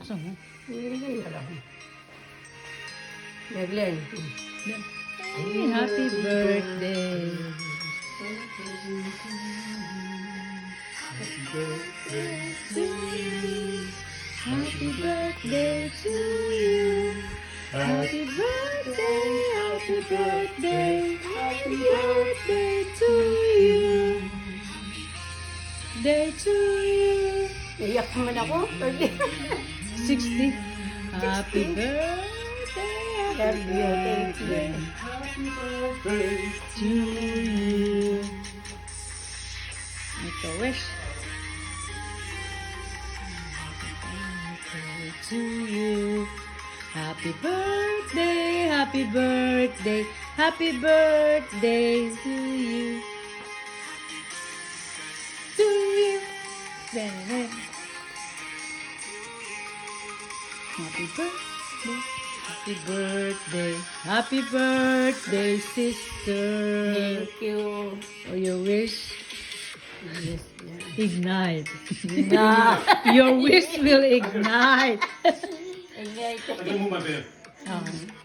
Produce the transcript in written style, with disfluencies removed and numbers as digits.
Asa mo? Hindi alam. Nag-learn. Hey, happy birthday. Happy birthday to you. Happy birthday, happy birthday, happy birthday to you. Day to you. Iyak naman ako. 60. Happy birthday, happy birthday to you. Make a wish. To you. Happy birthday, happy birthday, happy birthday to you. To you. Happy birthday, happy birthday, happy birthday, sister. Thank you. For your wish, Yes, ignite. Na. Your wish will ignite. Enjoy. Tagal mo ba, Beth? Oh.